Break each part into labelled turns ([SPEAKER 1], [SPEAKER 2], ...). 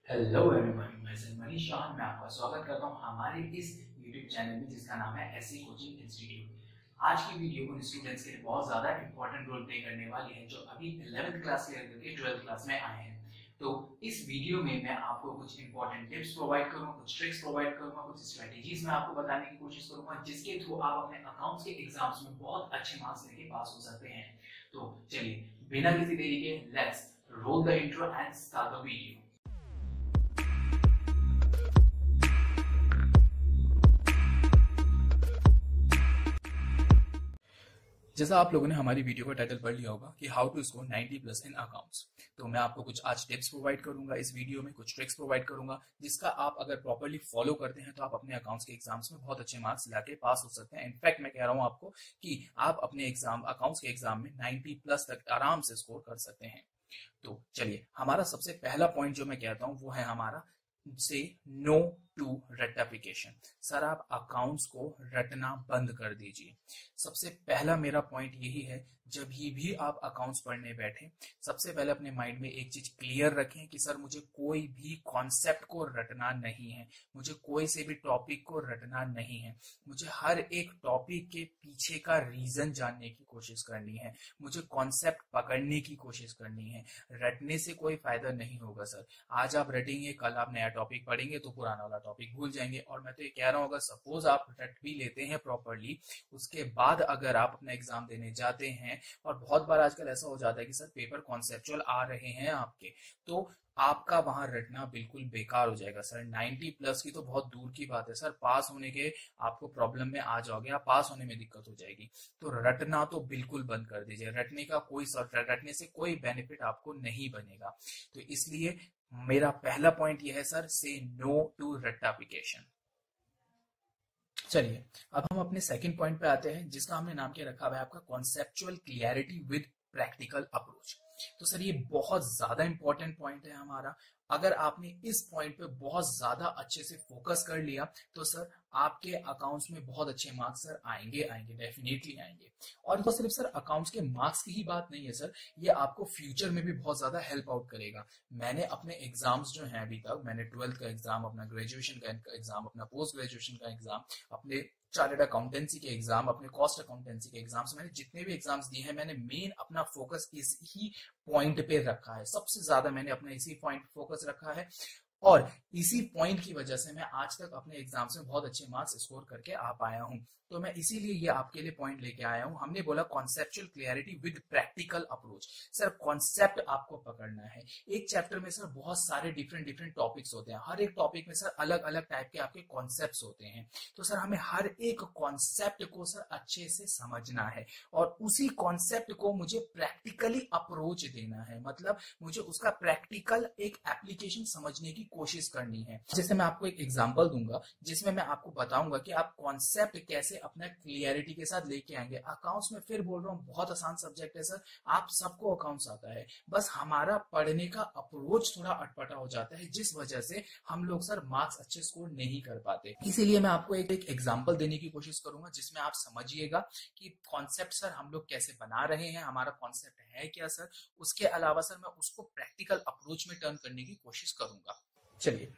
[SPEAKER 1] Hello everyone, मैं मनीष शाह। मैं आपका स्वागत करता हूं हमारे इस यूट्यूब चैनल में जिसका नाम है एससी कोचिंग इंस्टीट्यूट। आज की वीडियो उन स्टूडेंट्स के लिए बहुत ज़्यादा इंपॉर्टेंट रोल प्ले करने वाली है जो अभी 11th क्लास क्लियर करके 12th क्लास में आए हैं। तो इस वीडियो में मैं आपको कुछ इंपॉर्टेंट टिप्स प्रोवाइड करूंगा, कुछ ट्रिक्स प्रोवाइड करूंगा, कुछ स्ट्रेटेजीज मैं आपको बताने की कोशिश करूंगा जिसके थ्रू आप अपने अकाउंट्स के एग्जाम्स में बहुत अच्छे मार्क्स लेके पास हो सकते हैं। तो चलिए बिना किसी देरी के let's roll the intro and start the video. जैसा आप लोगों ने हमारी वीडियो का टाइटल पढ़ लिया होगा कि how to score 90 plus in accounts, तो मैं आपको कुछ आज टिप्स प्रोवाइड करूंगा इस वीडियो में, कुछ ट्रिक्स प्रोवाइड करूंगा जिसका आप अगर प्रॉपर्ली फॉलो करते हैं तो आप अपने अकाउंट्स के एग्जाम्स में बहुत अच्छे मार्क्स लाके पास हो सकते हैं। इनफैक्ट मैं कह रहा हूं आपको कि आप अपने एग्जाम अकाउंट्स के एग्जाम में 90 प्लस तक आराम से स्कोर कर सकते हैं। तो चलिए, हमारा सबसे पहला पॉइंट जो मैं कहता हूं वो है हमारा से नो टू रटिफिकेशन। सर आप अकाउंट्स को रटना बंद कर दीजिए। सबसे पहला मेरा पॉइंट यही है, जब भी आप अकाउंट्स पढ़ने बैठे सबसे पहले अपने माइंड में एक चीज क्लियर रखें कि सर मुझे कोई भी कॉन्सेप्ट को रटना नहीं है, मुझे कोई से भी टॉपिक को रटना नहीं है, मुझे हर एक टॉपिक के पीछे का रीजन जानने की कोशिश करनी है, मुझे कॉन्सेप्ट पकड़ने की कोशिश करनी है। रटने से कोई फायदा नहीं होगा सर। आज आप रटेंगे, कल आप नया टॉपिक पढ़ेंगे तो पुराना वाला टॉपिक भूल जाएंगे। और मैं तो ये कह रहा हूँ, अगर सपोज आप रट भी लेते हैं प्रॉपरली, उसके बाद अगर आप अपना एग्जाम देने जाते हैं, और बहुत बार आजकल ऐसा हो जाता है कि सर पेपर कॉन्सेप्चुअल आ रहे हैं आपके, तो आपका वहां रटना बिल्कुल बेकार हो जाएगा सर। 90 प्लस की तो बहुत दूर की बात है सर, पास होने के आपको प्रॉब्लम में आ जाओगे, आप पास होने में दिक्कत हो जाएगी। तो रटना तो बिल्कुल बंद कर दीजिए। रटने से कोई बेनिफिट आपको नहीं बनेगा। तो इसलिए मेरा पहला पॉइंट यह है सर, से नो टू रट्टाफिकेशन। चलिए, अब हम अपने सेकंड पॉइंट पे आते हैं जिसका हमने नाम क्या रखा हुआ है आपका conceptual clarity with practical approach. तो सर ये बहुत ज्यादा इंपॉर्टेंट पॉइंट है हमारा। अगर आपने इस पॉइंट पे बहुत ज्यादा अच्छे से फोकस कर लिया तो सर आपके अकाउंट्स में बहुत अच्छे मार्क्स सर आएंगे आएंगे, डेफिनेटली आएंगे। और तो सिर्फ सर अकाउंट्स के मार्क्स की ही बात नहीं है सर, ये आपको फ्यूचर में भी बहुत ज्यादा हेल्प आउट करेगा। मैंने अपने एग्जाम्स जो हैं अभी तक, मैंने 12th का एग्जाम, अपना ग्रेजुएशन का एग्जाम, अपना पोस्ट ग्रेजुएशन का एग्जाम, अपने चार्टर्ड अकाउंटेंसी के एग्जाम, अपने कॉस्ट अकाउंटेंसी के एग्जाम्स, मैंने जितने भी एग्जाम्स दिए हैं मैंने मेन अपना फोकस इस ही पॉइंट पे रखा है। सबसे ज्यादा मैंने अपना इसी पॉइंट पे फोकस रखा है और इसी पॉइंट की वजह से मैं आज तक अपने एग्जाम्स में बहुत अच्छे मार्क्स स्कोर करके आ पाया हूं। तो मैं इसीलिए ये आपके लिए पॉइंट लेके आया हूं। हमने बोला conceptual clarity with practical approach. Sir concept आपको पकड़ना है। एक चैप्टर में सर बहुत सारे डिफरेंट डिफरेंट टॉपिक्स होते हैं, हर एक टॉपिक में सर अलग अलग टाइप के आपके कॉन्सेप्ट्स होते हैं। तो सर हमें हर एक कॉन्सेप्ट को सर अच्छे से समझना है और उसी कॉन्सेप्ट को मुझे प्रैक्टिकली अप्रोच देना है, मतलब मुझे उसका प्रैक्टिकल एक एप्लीकेशन समझने की कोशिश करनी है। जैसे मैं आपको एक एग्जांपल दूंगा जिसमें मैं आपको बताऊंगा कि आप कॉन्सेप्ट कैसे अपना क्लियरिटी के साथ लेके आएंगे। अकाउंट्स में फिर बोल रहा हूँ बहुत आसान सब्जेक्ट है सर, आप सबको अकाउंट्स आता है, बस हमारा पढ़ने का अप्रोच थोड़ा अटपटा हो जाता है जिस वजह से हम लोग सर मार्क्स अच्छे स्कोर नहीं कर पाते। इसीलिए मैं आपको एक एग्जाम्पल देने की कोशिश करूंगा जिसमें आप समझिएगा कि कॉन्सेप्ट सर हम लोग कैसे बना रहे हैं, हमारा कॉन्सेप्ट है क्या सर। उसके अलावा सर मैं उसको प्रैक्टिकल अप्रोच में टर्न करने की कोशिश करूंगा। चलिए,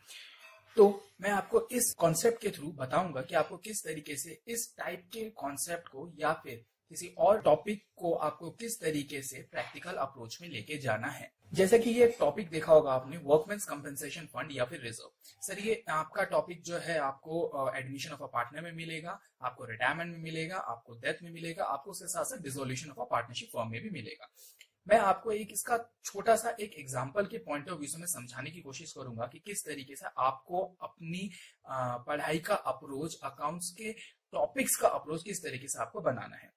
[SPEAKER 1] तो मैं आपको इस कॉन्सेप्ट के थ्रू बताऊंगा कि आपको किस तरीके से इस टाइप के कॉन्सेप्ट को या फिर किसी और टॉपिक को आपको किस तरीके से प्रैक्टिकल अप्रोच में लेके जाना है। जैसे कि ये टॉपिक देखा होगा आपने, वर्कमेंस कंपनसेशन फंड या फिर रिजर्व। सर ये आपका टॉपिक जो है आपको एडमिशन ऑफ अ पार्टनर में मिलेगा, आपको रिटायरमेंट में मिलेगा, आपको डेथ में मिलेगा, आपको उसके साथ साथ dissolution of a partnership form में भी मिलेगा। मैं आपको एक इसका छोटा सा एक एग्जांपल के पॉइंट ऑफ व्यू से मैं समझाने की कोशिश करूंगा कि किस तरीके से आपको अपनी पढ़ाई का अप्रोच, अकाउंट्स के टॉपिक्स का अप्रोच किस तरीके से आपको बनाना है।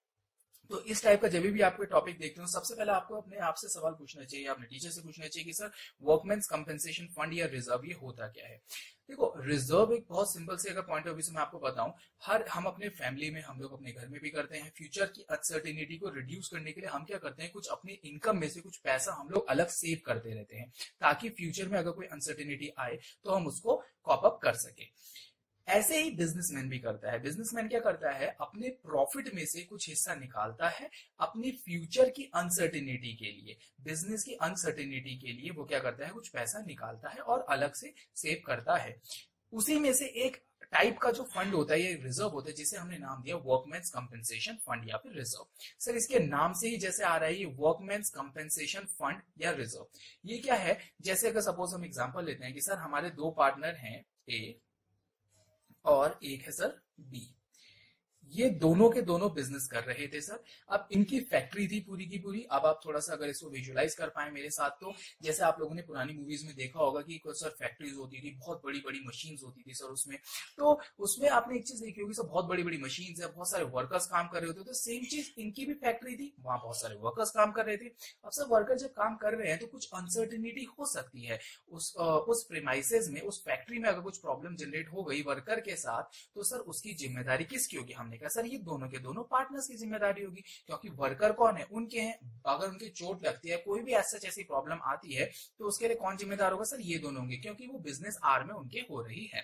[SPEAKER 1] तो इस टाइप का जब भी आपको टॉपिक देखते हो सबसे पहले आपको अपने आप से सवाल पूछना चाहिए, अपने टीचर से पूछना चाहिए कि सर वर्कमेंस कंपनसेशन फंड या रिजर्व ये होता क्या है। देखो, रिजर्व एक बहुत सिंपल से अगर पॉइंट ऑफ व्यू से मैं आपको बताऊं, हम अपने फैमिली में, हम लोग अपने घर में भी करते हैं, फ्यूचर की अनसर्टेनिटी को रिड्यूस करने के लिए हम क्या करते हैं, कुछ अपनी इनकम में से कुछ पैसा हम लोग अलग सेव करते रहते हैं ताकि फ्यूचर में अगर कोई अनसर्टेनिटी आए तो हम उसको कॉप अप कर सके। ऐसे ही बिजनेसमैन भी करता है। बिजनेसमैन क्या करता है, अपने प्रॉफिट में से कुछ हिस्सा निकालता है अपनी फ्यूचर की अनसर्टेनिटी के लिए, बिजनेस की अनसर्टेनिटी के लिए वो क्या करता है, कुछ पैसा निकालता है और अलग से सेव करता है। उसी में से एक टाइप का जो फंड होता है, ये रिजर्व होता है, जिसे हमने नाम दिया वर्कमैन्स कंपेंसेशन फंड या फिर रिजर्व। सर इसके नाम से ही जैसे आ रहा है, ये वर्कमैन्स कंपेंसेशन फंड या रिजर्व, ये क्या है, जैसे अगर सपोज हम एग्जांपल लेते हैं कि सर हमारे दो पार्टनर हैं ए और एक है सर बी, ये दोनों के दोनों बिजनेस कर रहे थे सर। अब इनकी फैक्ट्री थी पूरी की पूरी। अब आप थोड़ा सा अगर इसको विजुअलाइज कर पाए मेरे साथ, तो जैसे आप लोगों ने पुरानी मूवीज में देखा होगा कि सर फैक्ट्रीज होती थी, बहुत बड़ी बड़ी मशीन्स होती थी सर उसमें। तो उसमें आपने एक चीज देखी होगी सर, बहुत बड़ी बड़ी मशीन्स है, बहुत सारे वर्कर्स काम कर रहे होते, तो सेम चीज इनकी भी फैक्ट्री थी, वहां बहुत सारे वर्कर्स काम कर रहे थे। अब सर वर्कर जब काम कर रहे हैं तो कुछ अनसर्टिनिटी हो सकती है उस प्रेमाइसेस में, उस फैक्ट्री में अगर कुछ प्रॉब्लम जनरेट हो गई वर्कर के साथ, तो सर उसकी जिम्मेदारी किसकी होगी? हमने कहा सर ये दोनों के दोनों पार्टनर्स की जिम्मेदारी होगी, क्योंकि वर्कर कौन है, उनके हैं। अगर उनकी चोट लगती है, कोई भी ऐसी प्रॉब्लम आती है, तो उसके लिए कौन जिम्मेदार होगा? सर ये दोनों होंगे, क्योंकि वो बिजनेस आर में उनके हो रही है।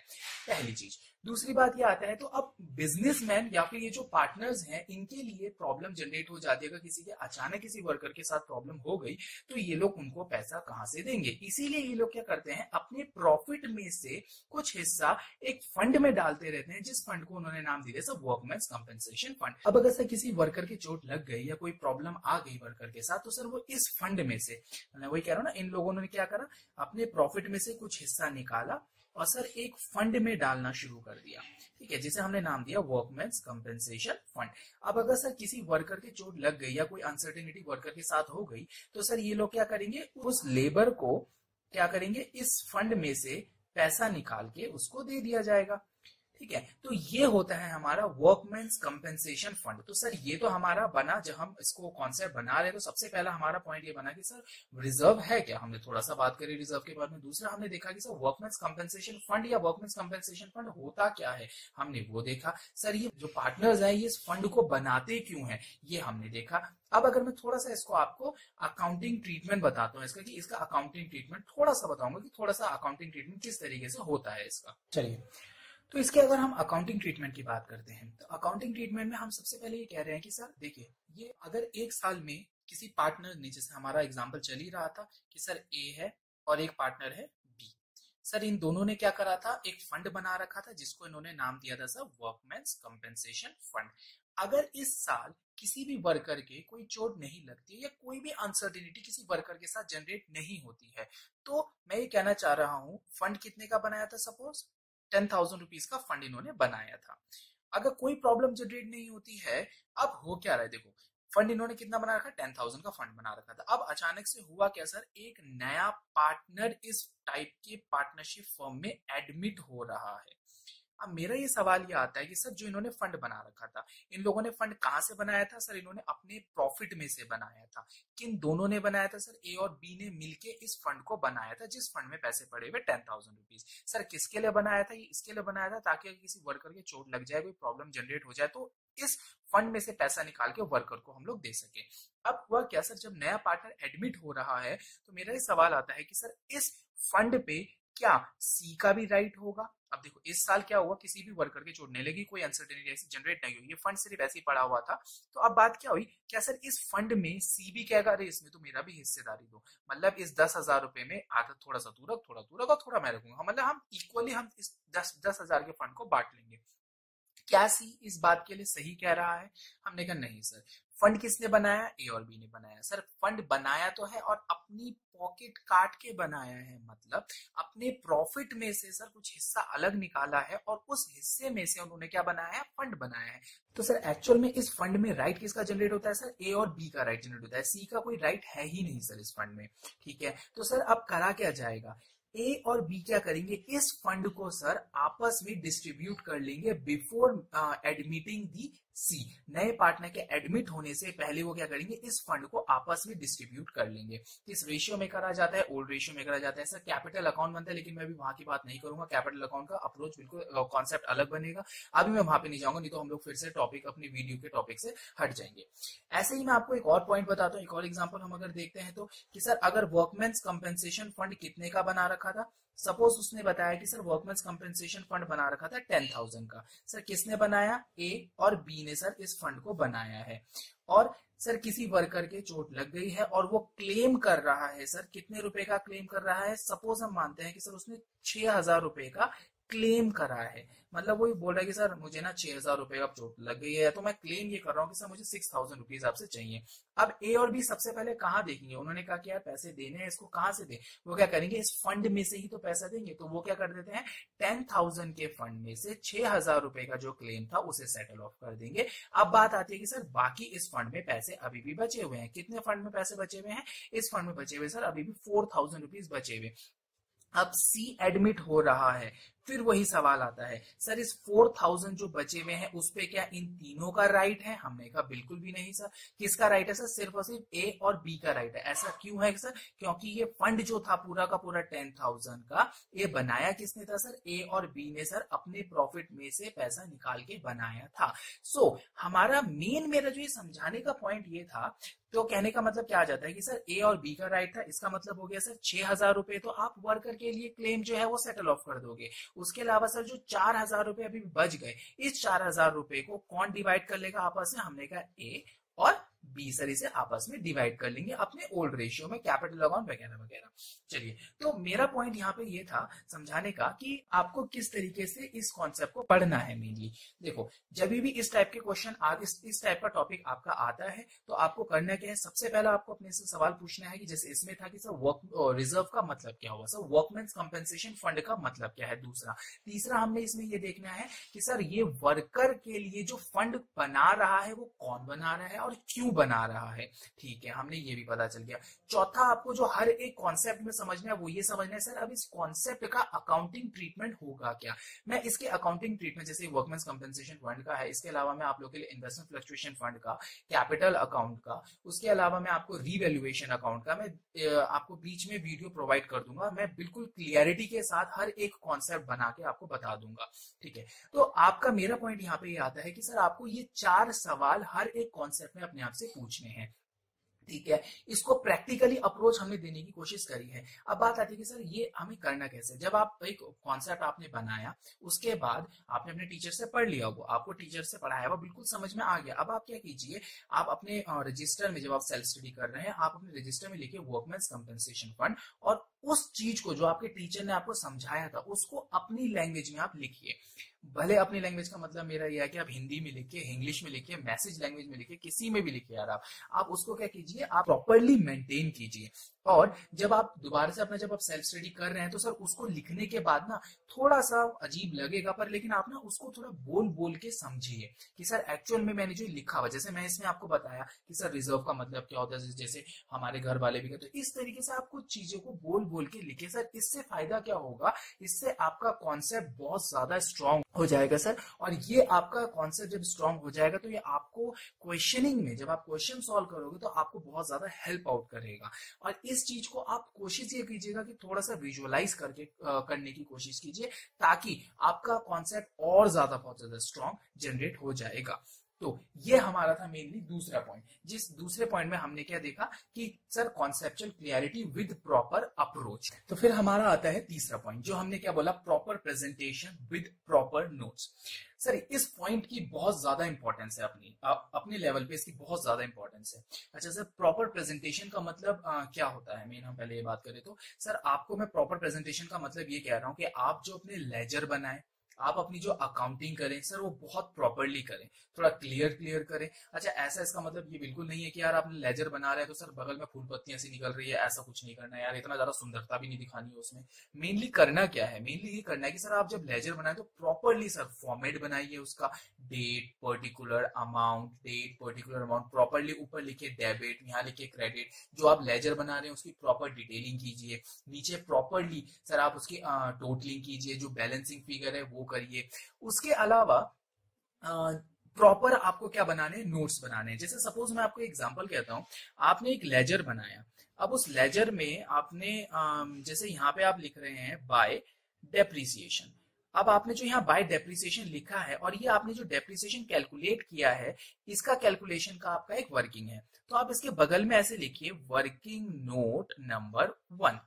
[SPEAKER 1] पहली चीज। दूसरी बात ये आता है, तो अब बिजनेसमैन या फिर ये जो पार्टनर्स हैं, इनके लिए प्रॉब्लम जनरेट हो जाती है। अगर किसी के अचानक किसी वर्कर के साथ प्रॉब्लम हो गई, तो ये लोग उनको पैसा कहां से देंगे? इसीलिए ये लोग क्या करते हैं, अपने प्रॉफिट में से कुछ हिस्सा एक फंड में डालते रहते हैं, जिस फंड को उन्होंने नाम दिया सब वर्कमैन्स कंपेंसेशन फंड। अब अगर सर किसी वर्कर की चोट लग गई या कोई प्रॉब्लम आ गई वर्कर के साथ, तो सर वो इस फंड में से, मैं वही कह रहा हूं ना, इन लोगों ने क्या करा, अपने प्रॉफिट में से कुछ हिस्सा निकाला और सर एक फंड में डालना शुरू कर दिया, ठीक है, जिसे हमने नाम दिया वर्कमैन्स कंपेंसेशन फंड। अब अगर सर किसी वर्कर की चोट लग गई या कोई अनसर्टेनिटी वर्कर के साथ हो गई, तो सर ये लोग क्या करेंगे, उस लेबर को क्या करेंगे, इस फंड में से पैसा निकाल के उसको दे दिया जाएगा, ठीक है। तो ये होता है हमारा वर्कमैन्स कंपेंसेशन फंड। तो सर ये तो हमारा बना, जब हम इसको कॉन्सेप्ट बना रहे, तो सबसे पहला हमारा पॉइंट ये बना कि सर रिजर्व है क्या, हमने थोड़ा सा बात करी रिजर्व के बारे में। दूसरा हमने देखा कि सर वर्कमैन्स कंपेंसेशन फंड या वर्कमैन्स कंपेंसेशन फंड होता क्या है, हमने वो देखा। सर ये जो पार्टनर्स हैं, ये इस फंड को बनाते क्यों हैं, ये हमने देखा। अब अगर मैं थोड़ा सा इसको आपको अकाउंटिंग ट्रीटमेंट बताता हूँ इसका, कि इसका अकाउंटिंग ट्रीटमेंट थोड़ा सा बताऊंगा कि थोड़ा सा अकाउंटिंग ट्रीटमेंट किस तरीके से होता है इसका। चलिए, तो इसके अगर हम अकाउंटिंग ट्रीटमेंट की बात करते हैं, तो अकाउंटिंग ट्रीटमेंट में हम सबसे पहले ये कह रहे हैं कि सर देखिए, ये अगर एक साल में किसी पार्टनर ने, जैसे हमारा एग्जांपल चल ही रहा था कि सर ए है और एक पार्टनर है बी, सर इन दोनों ने क्या करा था, एक फंड बना रखा था जिसको इन्होंने नाम दिया था सर वर्कमैन्स कंपेंसेशन फंड। अगर इस साल किसी भी वर्कर के कोई चोट नहीं लगती या कोई भी अनसर्टिनिटी किसी वर्कर के साथ जनरेट नहीं होती है, तो मैं ये कहना चाह रहा हूं, फंड कितने का बनाया था, सपोज 10,000 रुपीज का फंड इन्होंने बनाया था। अगर कोई प्रॉब्लम जनरेट नहीं होती है, अब हो क्या रहा है, देखो फंड इन्होंने कितना बना रखा, 10,000 का फंड बना रखा था। अब अचानक से हुआ क्या सर, एक नया पार्टनर इस टाइप के पार्टनरशिप फर्म में एडमिट हो रहा है। अब मेरा ये सवाल ये आता है कि सर जो इन्होंने फंड बना रखा था, इन लोगों ने फंड कहां से बनाया था? सर इन्होंने अपने प्रॉफिट में से बनाया था। किन दोनों ने बनाया था? सर ए और बी ने मिलके इस फंड को बनाया था, जिस फंड में पैसे पड़े हुए 10,000 रुपीज। सर किसके लिए बनाया था? ये इसके लिए बनाया था ताकि अगर किसी वर्कर की चोट लग जाए, कोई प्रॉब्लम जनरेट हो जाए, तो इस फंड में से पैसा निकाल के वर्कर को हम लोग दे सके। अब हुआ क्या सर, जब नया पार्टनर एडमिट हो रहा है, तो मेरा ये सवाल आता है कि सर इस फंड पे क्या सी का भी राइट होगा? अब देखो इस साल क्या हुआ, किसी भी वर्कर की चोट नहीं लगी, कोई अनसर्टेनिटी ऐसी जनरेट नहीं हुई, ये फंड सिर्फ ऐसे ही पड़ा हुआ था। तो अब बात क्या हुई, क्या सर इस फंड में सी भी कहेगा अरे इसमें तो मेरा भी हिस्सेदारी दो, मतलब इस 10,000 रुपए में आधा, थोड़ा सा तू रख, और थोड़ा मैं रखूंगा, मतलब हम इक्वली हम इस 10,000 के फंड को बांट लेंगे। क्या सी इस बात के लिए सही कह रहा है? हमने कहा नहीं सर, फंड किसने बनाया, ए और बी ने बनाया। सर फंड बनाया तो है और अपनी पॉकेट काट के बनाया है, मतलब अपने प्रॉफिट में से सर कुछ हिस्सा अलग निकाला है और उस हिस्से में से उन्होंने क्या बनाया है, फंड बनाया है। तो सर एक्चुअल में इस फंड में राइट किसका जनरेट होता है? सर ए और बी का राइट जनरेट होता है, सी का कोई राइट है ही नहीं सर इस फंड में, ठीक है। तो सर अब करा क्या जाएगा, ए और बी क्या करेंगे, इस फंड को सर आपस में डिस्ट्रीब्यूट कर लेंगे बिफोर एडमिटिंग दी सी। नए पार्टनर के एडमिट होने से पहले वो क्या करेंगे, इस फंड को आपस में डिस्ट्रीब्यूट कर लेंगे। इस रेशियो में करा जाता है, ओल्ड रेशियो में करा जाता है। सर कैपिटल अकाउंट बनता है, लेकिन मैं अभी वहां की बात नहीं करूंगा, कैपिटल अकाउंट का अप्रोच बिल्कुल कॉन्सेप्ट अलग बनेगा, अभी मैं वहां पे नहीं जाऊंगा, नहीं तो हम लोग फिर से टॉपिक अपनी वीडियो के टॉपिक से हट जाएंगे। ऐसे ही मैं आपको एक और पॉइंट बताता हूँ, एक और एग्जाम्पल हम अगर देखते हैं तो, कि सर अगर वर्कमैन्स कंपेंसेशन फंड कितने का बना रखा था, सपोज उसने बताया कि सर वर्कमेंस कंपेंसेशन फंड बना रखा था 10,000 का। सर किसने बनाया? ए और बी ने सर इस फंड को बनाया है। और सर किसी वर्कर के चोट लग गई है और वो क्लेम कर रहा है। सर कितने रुपए का क्लेम कर रहा है? सपोज हम मानते हैं कि सर उसने 6,000 रुपए का क्लेम करा है। मतलब वो बोल रहा है कि सर मुझे ना 6,000 रुपए का चोट लग गई है, तो मैं क्लेम ये कर रहा हूँ कि सर मुझे 6,000 रुपीज आपसे चाहिए। अब ए और बी सबसे पहले कहाँ देखेंगे? उन्होंने कहा कि यार पैसे देने हैं, इसको कहाँ से दे? वो क्या करेंगे? इस फंड में से ही तो पैसा देंगे। तो वो क्या कर देते हैं, 10,000 के फंड में से 6,000 रुपए का जो क्लेम था उसे सेटल ऑफ कर देंगे। अब बात आती है कि सर बाकी इस फंड में पैसे अभी भी बचे हुए हैं। कितने फंड में पैसे बचे हुए हैं? इस फंड में बचे हुए सर अभी भी 4,000 रुपीज बचे हुए। अब सी एडमिट हो रहा है। फिर वही सवाल आता है, सर इस 4,000 जो बचे हुए हैं उस पे क्या इन तीनों का राइट है? हमने कहा बिल्कुल भी नहीं सर। किसका राइट है? सर सिर्फ और सिर्फ ए और बी का राइट है। ऐसा क्यों है सर? क्योंकि ये फंड जो था पूरा का पूरा 10,000 का, ये बनाया किसने था सर? ए और बी ने सर अपने प्रॉफिट में से पैसा निकाल के बनाया था। सो हमारा मेरा जो ये समझाने का पॉइंट ये था, तो कहने का मतलब क्या आ जाता है कि सर ए और बी का राइट था, इसका मतलब हो गया सर 6,000 रुपए तो आप वर्कर के लिए क्लेम जो है वो सेटल ऑफ कर दोगे। उसके अलावा सर जो 4,000 रुपए अभी बच गए, इस 4,000 रुपए को कौन डिवाइड कर लेगा आपस में? हमने कहा ए और बी सर इसे आपस में डिवाइड कर लेंगे अपने ओल्ड रेशियो में, कैपिटल अकाउंट वगैरह वगैरह। चलिए, तो मेरा पॉइंट यहाँ पे ये था समझाने का कि आपको किस तरीके से इस कॉन्सेप्ट को पढ़ना है। मेनली देखो, जब भी इस टाइप के क्वेश्चन इस टाइप का टॉपिक आपका आता है तो आपको करना क्या है? सबसे पहला आपको अपने से सवाल पूछना है कि जैसे इसमें था कि सर वर्क रिजर्व का मतलब क्या हुआ, सर वर्कमेंस कंपेंसेशन फंड का मतलब क्या है। दूसरा, तीसरा हमने इसमें ये देखना है कि सर ये वर्कर के लिए जो फंड बना रहा है वो कौन बना रहा है और क्यों बना रहा है। ठीक है, हमने ये भी पता चल गया। चौथा, आपको जो हर एक कॉन्सेप्ट में समझना है वो ये समझना है सर अब इस कॉन्सेप्ट का अकाउंटिंग ट्रीटमेंट होगा क्या। मैं इसके अकाउंटिंग ट्रीटमेंट जैसे वर्कमेंस कंपेंसेशन फंड का है, इसके अलावा मैं आप लोगों के लिए इन्वेस्टमेंट फ्लक्चुएशन फंड का, कैपिटल अकाउंट का, उसके अलावा मैं आपको रीवैल्यूएशन अकाउंट का मैं आपको बीच में वीडियो प्रोवाइड कर दूंगा। मैं बिल्कुल क्लियरिटी के साथ हर एक कॉन्सेप्ट बना के आपको बता दूंगा। ठीक है, तो आपका मेरा पॉइंट यहाँ पे ये आता है कि सर आपको ये 4 सवाल हर एक कॉन्सेप्ट में अपने आप से पूछने हैं। ठीक है, इसको प्रैक्टिकली अप्रोच हमने देने की कोशिश करी है। अब बात आती है कि सर ये हमें करना कैसे। जब आप एक कॉन्सेप्ट आपने बनाया, उसके बाद आपने अपने टीचर से पढ़ लिया, वो आपको टीचर से पढ़ाया वो बिल्कुल समझ में आ गया। अब आप क्या कीजिए, आप अपने रजिस्टर में जब आप सेल्फ स्टडी कर रहे हैं, आप अपने रजिस्टर में लिखिए वर्कमेंस कंपेंसेशन फंड, और उस चीज को जो आपके टीचर ने आपको समझाया था उसको अपनी लैंग्वेज में आप लिखिए। भले अपनी लैंग्वेज का मतलब मेरा यह है कि आप हिंदी में लिखिए, इंग्लिश में लिखिए, मैसेज लैंग्वेज में लिखिए, किसी में भी लिखिए यार। आप उसको क्या कीजिए, आप प्रॉपरली मेंटेन कीजिए। और जब आप दोबारा से अपना जब आप सेल्फ स्टडी कर रहे हैं तो सर उसको लिखने के बाद ना थोड़ा सा अजीब लगेगा, पर लेकिन आप ना उसको थोड़ा बोल बोल के समझिए कि सर एक्चुअल में मैंने जो लिखा हुआ, जैसे मैं इसमें आपको बताया कि सर रिजर्व का मतलब क्या होता है, जैसे हमारे घर वाले भी कहते हैं, इस तरीके से आप कुछ चीजों को बोल बोल के लिखे सर। इससे फायदा क्या होगा, इससे आपका कॉन्सेप्ट बहुत ज्यादा स्ट्रांग हो जाएगा सर। और ये आपका कॉन्सेप्ट जब स्ट्रांग हो जाएगा तो ये आपको क्वेश्चनिंग में, जब आप क्वेश्चन सॉल्व करोगे तो आपको बहुत ज्यादा हेल्प आउट करेगा। और इस चीज को आप कोशिश ये कीजिएगा कि थोड़ा सा विजुअलाइज करके करने की कोशिश कीजिए, ताकि आपका कॉन्सेप्ट और ज्यादा बहुत ज्यादा स्ट्रांग जनरेट हो जाएगा। तो ये हमारा था मेनली दूसरा पॉइंट। जिस दूसरे पॉइंट में हमने क्या देखा कि sir conceptual clarity with proper approach. तो फिर हमारा आता है तीसरा पॉइंट, जो हमने क्या बोला, proper presentation with proper notes. Sir इस पॉइंट की बहुत ज्यादा इंपॉर्टेंस है, अपने लेवल पे इसकी बहुत ज्यादा इंपॉर्टेंस है। अच्छा सर, प्रॉपर प्रेजेंटेशन का मतलब क्या होता है? मेन हम पहले ये बात करें तो सर आपको मैं प्रॉपर प्रेजेंटेशन का मतलब ये कह रहा हूँ कि आप जो अपने लेजर बनाए, आप अपनी जो अकाउंटिंग करें सर वो बहुत प्रॉपरली करें, थोड़ा क्लियर करें। अच्छा, ऐसा इसका मतलब ये बिल्कुल नहीं है कि यार आपने लेजर बना रहे हैं तो सर बगल में फूल पत्तियां सी निकल रही है, ऐसा कुछ नहीं करना है यार, इतना ज्यादा सुंदरता भी नहीं दिखानी है उसमें। मेनली करना क्या है, मेनली ये करना है कि सर आप जब लेजर बनाए तो प्रॉपरली सर फॉर्मेट बनाइए उसका, date particular amount, date particular amount properly ऊपर लिखिए, डेबिट यहाँ लिखिए, क्रेडिट। जो आप लेजर बना रहे हैं उसकी प्रॉपर डिटेलिंग कीजिए, नीचे प्रॉपरली सर आप उसकी टोटलिंग कीजिए, जो बैलेंसिंग फिगर है वो करिए। उसके अलावा प्रॉपर आपको क्या बनाने हैं, नोट्स बनाने हैं। जैसे सपोज मैं आपको एग्जांपल कहता हूं, आपने एक लेजर बनाया, अब उस लेजर में आपने जैसे यहाँ पे आप लिख रहे हैं बाय डेप्रिसिएशन। अब आपने जो यहाँ बाय डेप्रिसिएशन लिखा है और ये आपने जो डेप्रिसिएशन कैलकुलेट किया है, इसका कैलकुलेशन का आपका एक वर्किंग है, तो आप इसके बगल में ऐसे लिखिए वर्किंग नोट नंबर 1।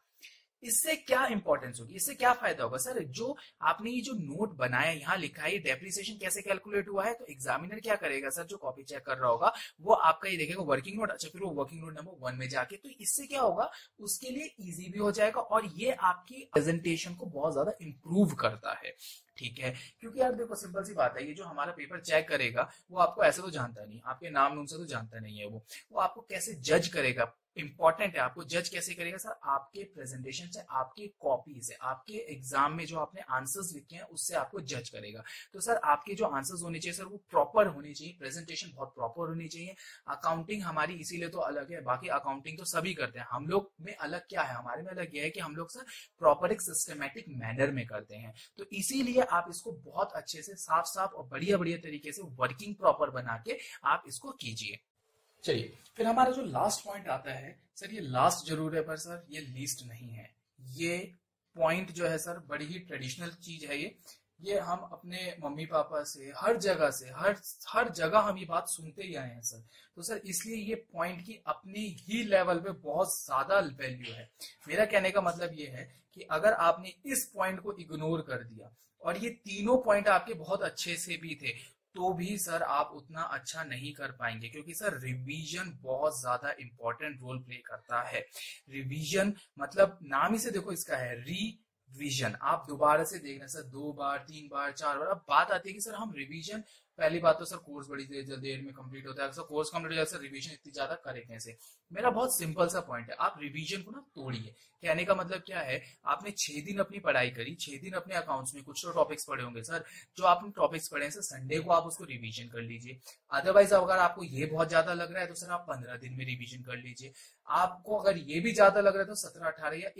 [SPEAKER 1] इससे क्या इंपॉर्टेंस होगी, इससे क्या फायदा होगा सर? जो आपने ये जो नोट बनाया यहाँ लिखा है, डेप्रिसिएशन कैसे कैलकुलेट हुआ है, तो एग्जामिनर क्या करेगा सर, जो कॉपी चेक कर रहा होगा वो आपका ये देखेगा वर्किंग नोट, अच्छा फिर वो वर्किंग नोट नंबर 1 में जाके, तो इससे क्या होगा, उसके लिए इजी भी हो जाएगा और ये आपकी प्रेजेंटेशन को बहुत ज्यादा इंप्रूव करता है। ठीक है, क्योंकि यार देखो सिंपल सी बात है, ये जो हमारा पेपर चेक करेगा वो आपको ऐसे तो जानता नहीं, आपके नाम नूम से तो जानता नहीं है, वो आपको कैसे जज करेगा, इंपॉर्टेंट है, आपको जज कैसे करेगा सर, आपके प्रेजेंटेशन से, आपके कॉपी से, आपके एग्जाम में जो आपने आंसर्स लिखे हैं उससे आपको जज करेगा। तो सर आपके जो आंसर्स होने चाहिए सर वो प्रॉपर होने चाहिए, प्रेजेंटेशन बहुत प्रॉपर होनी चाहिए। अकाउंटिंग हमारी इसीलिए तो अलग है, बाकी अकाउंटिंग तो सभी करते हैं, हम लोग में अलग क्या है, हमारे में अलग यह है कि हम लोग सर प्रॉपर एक सिस्टमेटिक मैनर में करते हैं, तो इसीलिए आप इसको बहुत अच्छे से साफ साफ और बढ़िया बढ़िया तरीके से वर्किंग प्रॉपर बना के आप इसको कीजिए। चलिए फिर हमारा जो लास्ट पॉइंट आता है सर, ये लास्ट जरूर है पर सर ये लीस्ट नहीं है, ये पॉइंट जो है सर बड़ी ही ट्रेडिशनल चीज है, ये हम अपने मम्मी पापा से, हर जगह से, हर जगह हम ये बात सुनते ही आए हैं सर, तो सर इसलिए ये पॉइंट की अपने ही लेवल पे बहुत ज्यादा वैल्यू है। मेरा कहने का मतलब ये है कि अगर आपने इस पॉइंट को इग्नोर कर दिया और ये तीनों पॉइंट आपके बहुत अच्छे से भी थे, तो भी सर आप उतना अच्छा नहीं कर पाएंगे, क्योंकि सर रिवीजन बहुत ज्यादा इंपॉर्टेंट रोल प्ले करता है। रिवीजन मतलब नाम ही से देखो इसका है रिवीजन, आप दोबारा से देखना सर, 2 बार 3 बार 4 बार। अब बात आती है कि सर हम रिवीजन, पहली बात तो सर कोर्स बड़ी देर में कंप्लीट होता है, सर कोर्स कंप्लीट हो जाए सर रिवीजन इतनी ज्यादा करें कैसे? मेरा बहुत सिंपल सा पॉइंट है, आप रिवीजन को ना तोड़िए। कहने का मतलब क्या है, आपने 6 दिन अपनी पढ़ाई करी, 6 दिन अपने अकाउंट्स में कुछ तो टॉपिक्स पढ़े होंगे सर, जो आपने टॉपिक्स पढ़े हैं सर संडे को आप उसको रिवीजन कर लीजिए। अदरवाइज अगर आपको ये बहुत ज्यादा लग रहा है तो सर आप 15 दिन में रिवीजन कर लीजिए। आपको अगर ये भी ज्यादा लग रहा है तो 17-18 या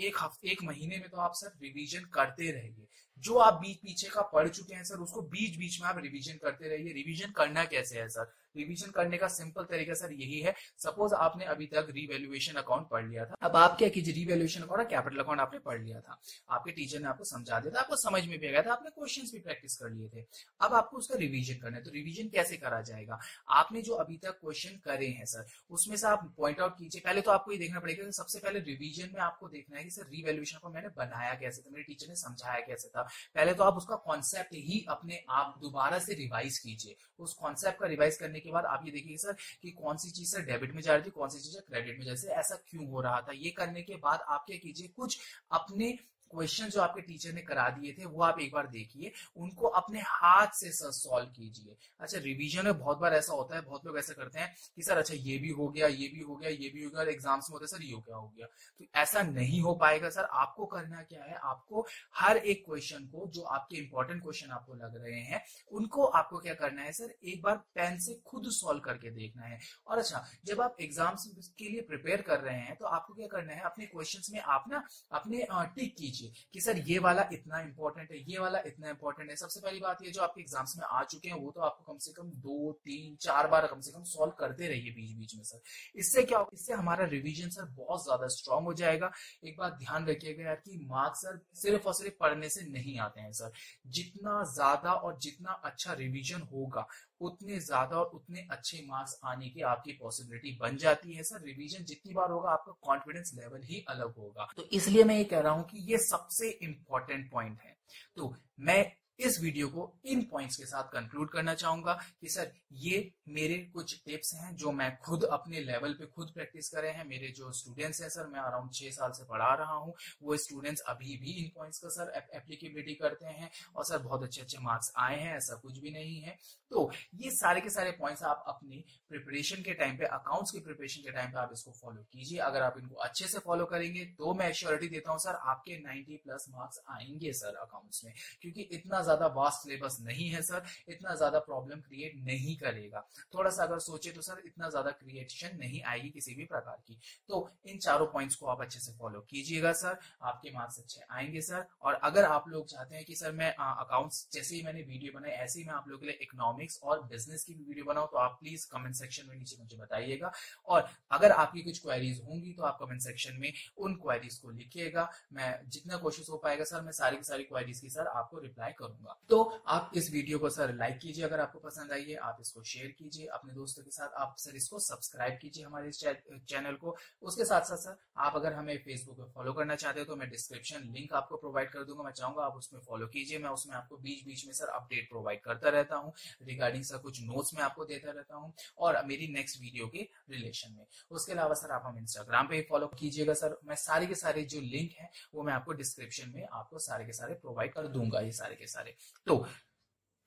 [SPEAKER 1] एक महीने में तो आप सर रिवीजन करते रहिए। जो आप बीच पीछे का पढ़ चुके हैं सर उसको बीच बीच में आप रिवीजन करते रहिए। रिवीजन करना कैसे है सर, रिवीजन करने का सिंपल तरीका सर यही है, सपोज आपने अभी तक रीवैल्यूएशन अकाउंट पढ़ लिया था, अब आप क्या कीजिए, रीवैल्यूएशन अकाउंट और कैपिटल अकाउंट आपने पढ़ लिया था, आपके टीचर ने आपको समझा दिया था, आपको समझ में भी आ गया था, आपने क्वेश्चंस भी प्रैक्टिस कर लिए थे, अब आपको उसका रिवीजन करना है। तो रिवीजन कैसे करा जाएगा, आपने जो अभी तक क्वेश्चन करे हैं सर उसमें से आप पॉइंट आउट कीजिए। पहले तो आपको ये देखना पड़ेगा कि सबसे पहले रिवीजन में आपको देखना है कि सर रीवैल्यूएशन को मैंने बनाया कैसे था, मेरे टीचर ने समझाया कैसे था। पहले तो आप उसका कॉन्सेप्ट ही अपने आप दोबारा से रिवाइज कीजिए। उस कॉन्सेप्ट का रिवाइज करने के बाद आप ये देखिए सर कि कौन सी चीज सर डेबिट में जा रही थी, कौन सी चीज क्रेडिट में, जैसे ऐसा क्यों हो रहा था। ये करने के बाद आप क्या कीजिए, कुछ अपने क्वेश्चन जो आपके टीचर ने करा दिए थे वो आप एक बार देखिए, उनको अपने हाथ से सर सॉल्व कीजिए। अच्छा रिवीजन में बहुत बार ऐसा होता है, बहुत लोग ऐसा करते हैं कि सर अच्छा ये भी हो गया, ये भी हो गया, ये भी हो गया, और एग्जाम्स में होता है सर ये क्या हो गया, तो ऐसा नहीं हो पाएगा सर। आपको करना क्या है, आपको हर एक क्वेश्चन को, जो आपके इंपॉर्टेंट क्वेश्चन आपको लग रहे हैं उनको आपको क्या करना है सर, एक बार पेन से खुद सॉल्व करके देखना है। और अच्छा जब आप एग्जाम्स के लिए प्रिपेयर कर रहे हैं तो आपको क्या करना है, अपने क्वेश्चंस में आप ना अपने टिक कीजिए कि सर ये वाला इतना इंपॉर्टेंट है, ये वाला इतना इंपॉर्टेंट है। सबसे पहली बात ये जो आपके एग्जाम्स में आ चुके हैं वो तो आपको कम से कम 2, 3, 4 बार कम से कम सॉल्व करते रहिए बीच बीच में सर। इससे क्या होगा, इससे हमारा रिवीजन सर बहुत ज्यादा स्ट्रांग हो जाएगा। एक बात ध्यान रखिएगा यार कि मार्क्स सर सिर्फ और सिर्फ पढ़ने से नहीं आते हैं सर, जितना ज्यादा और जितना अच्छा रिवीजन होगा उतने ज्यादा और उतने अच्छे मार्क्स आने की आपकी पॉसिबिलिटी बन जाती है सर। रिवीजन जितनी बार होगा आपका कॉन्फिडेंस लेवल ही अलग होगा, तो इसलिए मैं ये कह रहा हूं कि ये सबसे इंपॉर्टेंट पॉइंट है। तो मैं इस वीडियो को इन पॉइंट्स के साथ कंक्लूड करना चाहूंगा कि सर ये मेरे कुछ टिप्स हैं जो मैं खुद अपने लेवल पे खुद प्रैक्टिस करे हैं। मेरे जो स्टूडेंट्स हैं सर, मैं अराउंड 6 साल से पढ़ा रहा हूं, वो स्टूडेंट्स अभी भी इन पॉइंट्स का सर एप्लीकेबिलिटी करते हैं और सर बहुत अच्छे अच्छे मार्क्स आए हैं, ऐसा कुछ भी नहीं है। तो ये सारे के सारे पॉइंट्स आप अपनी प्रिपरेशन के टाइम पे, अकाउंट्स की प्रिपरेशन के टाइम पे आप इसको फॉलो कीजिए। अगर आप इनको अच्छे से फॉलो करेंगे तो मैं श्योरिटी देता हूं सर आपके 90+ मार्क्स आएंगे सर अकाउंट्स में, क्योंकि इतना ज्यादा वास्ट सिलेबस नहीं है सर, इतना ज्यादा प्रॉब्लम क्रिएट नहीं करेगा। थोड़ा सा अगर सोचे तो सर इतना ज्यादा क्रिएशन नहीं आएगी किसी भी प्रकार की। तो इन चारों पॉइंट्स को आप अच्छे से फॉलो कीजिएगा सर, आपके मार्क्स अच्छे आएंगे सर। और अगर आप लोग चाहते हैं कि सर मैं अकाउंट्स जैसे ही मैंने वीडियो बनाई ऐसे ही मैं आप लोगों के लिए इकोनॉमिक्स और बिजनेस की भी वीडियो बनाऊं, तो आप प्लीज कमेंट सेक्शन में नीचे मुझे बताइएगा। और अगर आपकी कुछ क्वेरीज होंगी तो आप कमेंट सेक्शन में उन क्वेरीज को लिखिएगा। मैं जितना कोशिश हो पाएगा सर मैं सारी की सारी क्वेरीज की सर आपको रिप्लाई करूंगा। दूंगा। तो आप इस वीडियो को सर लाइक कीजिए अगर आपको पसंद आई है, आप इसको शेयर कीजिए अपने दोस्तों के साथ, आप सर इसको सब्सक्राइब कीजिए हमारे इस चैनल को। उसके साथ साथ सर आप अगर हमें फेसबुक पे फॉलो करना चाहते हो तो मैं डिस्क्रिप्शन लिंक आपको प्रोवाइड कर दूंगा, मैं चाहूंगा आप उसमें फॉलो कीजिए। मैं उसमें आपको बीच बीच में सर अपडेट प्रोवाइड करता रहता हूँ रिगार्डिंग सर कुछ नोट्स में आपको देता रहता हूँ और मेरी नेक्स्ट वीडियो के रिलेशन में। उसके अलावा सर आप हम इंस्टाग्राम पे फॉलो कीजिएगा सर, मैं सारे के सारे जो लिंक है वो मैं आपको डिस्क्रिप्शन में आपको सारे के सारे प्रोवाइड कर दूंगा, ये सारे के सारे। तो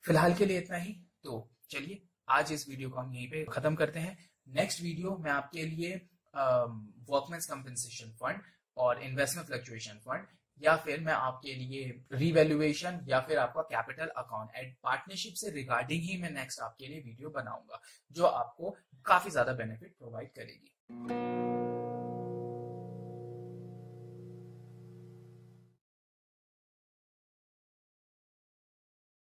[SPEAKER 1] फिलहाल के लिए इतना ही। तो चलिए आज इस वीडियो को हम यहीं पे खत्म करते हैं। नेक्स्ट वीडियो मैं आपके लिए वर्कमैन्स कंपनसेशन फंड और इन्वेस्टमेंट फ्लक्चुएशन फंड या फिर मैं आपके लिए रिवैल्यूएशन या फिर आपका कैपिटल अकाउंट एंड पार्टनरशिप से रिगार्डिंग ही मैं नेक्स्ट आपके लिए वीडियो बनाऊंगा जो आपको काफी ज्यादा बेनिफिट प्रोवाइड करेगी।